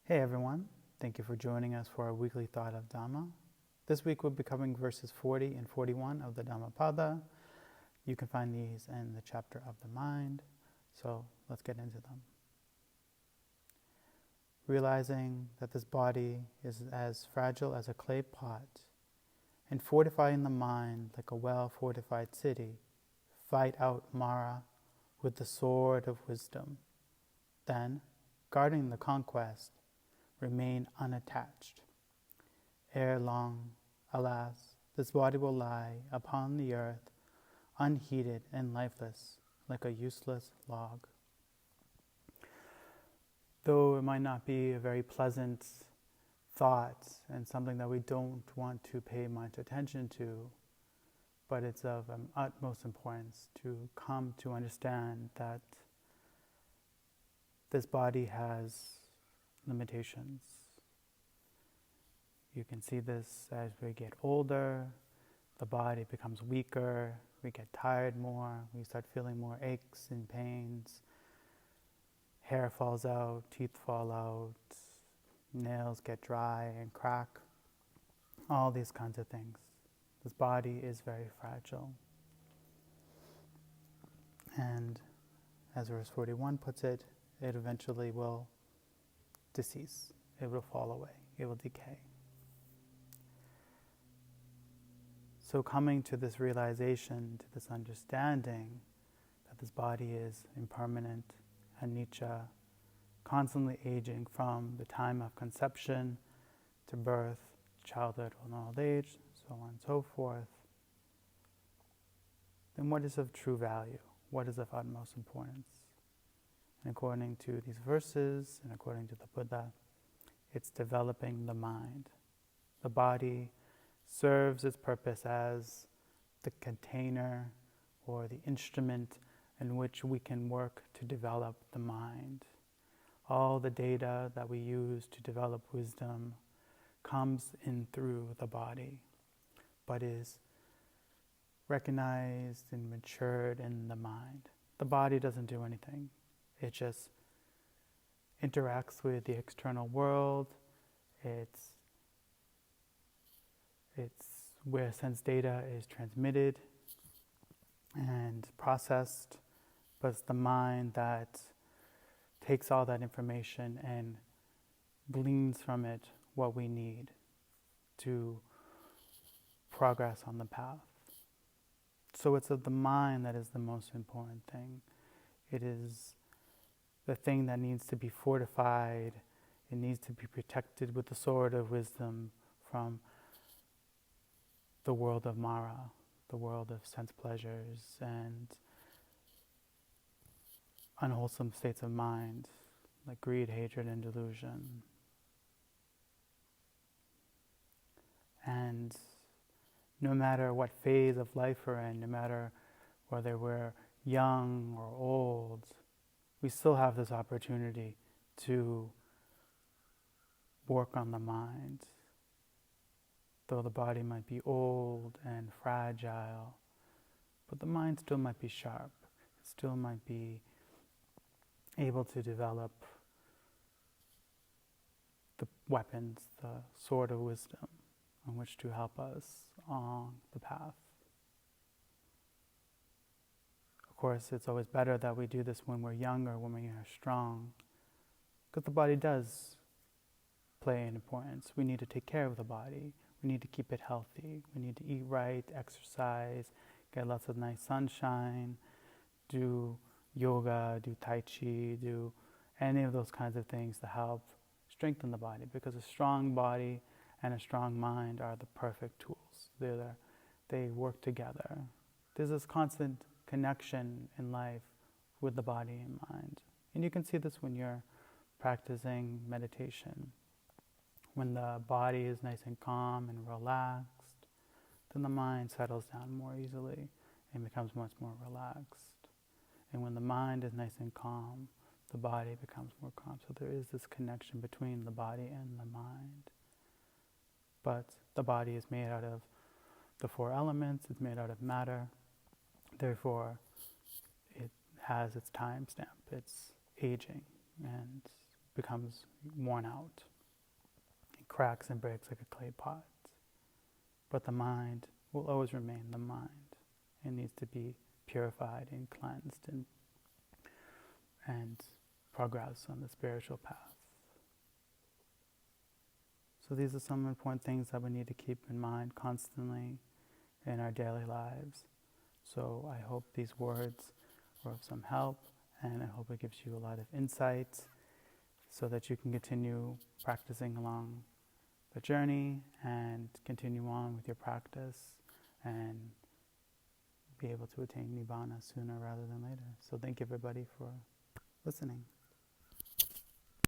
Hey everyone, thank you for joining us for our weekly thought of Dhamma. This week we'll be covering verses 40 and 41 of the Dhammapada. You can find these in the chapter of the mind, so let's get into them. Realizing that this body is as fragile as a clay pot, and fortifying the mind like a well-fortified city, fight out māraṃ with the sword of wisdom. Then, guarding the conquest, remain unattached. Ere long, alas, this body will lie upon the earth, unheeded and lifeless, like a useless log. Though it might not be a very pleasant thought and something that we don't want to pay much attention to, but it's of utmost importance to come to understand that this body has limitations. You can see this as we get older, the body becomes weaker, we get tired more, we start feeling more aches and pains, hair falls out, teeth fall out, nails get dry and crack, all these kinds of things. This body is very fragile. And as verse 41 puts it, it eventually will decease. It will fall away. It will decay. So coming to this realization, to this understanding that this body is impermanent, anicca, constantly aging from the time of conception to birth, childhood, old age, so on and so forth, then what is of true value? What is of utmost importance? And according to these verses, and according to the Buddha, it's developing the mind. The body serves its purpose as the container or the instrument in which we can work to develop the mind. All the data that we use to develop wisdom comes in through the body, but is recognized and matured in the mind. The body doesn't do anything. It just interacts with the external world. It's where sense data is transmitted and processed, but it's the mind that takes all that information and gleans from it what we need to progress on the path. So it's of the mind that is the most important thing. It is the thing that needs to be fortified. It needs to be protected with the sword of wisdom from the world of māraṃ, the world of sense pleasures and unwholesome states of mind, like greed, hatred, and delusion. And no matter what phase of life we're in, no matter whether we're young or old, we still have this opportunity to work on the mind. Though the body might be old and fragile, but the mind still might be sharp. It still might be able to develop the weapons, the sword of wisdom, on which to help us on the path. Of course, it's always better that we do this when we're younger, when we are strong, because the body does play an importance. We need to take care of the body. We need to keep it healthy. We need to eat right, exercise, get lots of nice sunshine, do yoga, do tai chi, do any of those kinds of things to help strengthen the body, because a strong body and a strong mind are the perfect tools. They work together. There's this constant connection in life with the body and mind. And you can see this when you're practicing meditation. When the body is nice and calm and relaxed, then the mind settles down more easily and becomes much more relaxed. And when the mind is nice and calm, the body becomes more calm. So there is this connection between the body and the mind. But the body is made out of the four elements, it's made out of matter. Therefore, it has its time stamp, it's aging, and becomes worn out. It cracks and breaks like a clay pot. But the mind will always remain the mind. It needs to be purified and cleansed and progress on the spiritual path. So these are some important things that we need to keep in mind constantly in our daily lives. So I hope these words were of some help, and I hope it gives you a lot of insight so that you can continue practicing along the journey and continue on with your practice and be able to attain Nibbana sooner rather than later. So thank you everybody for listening.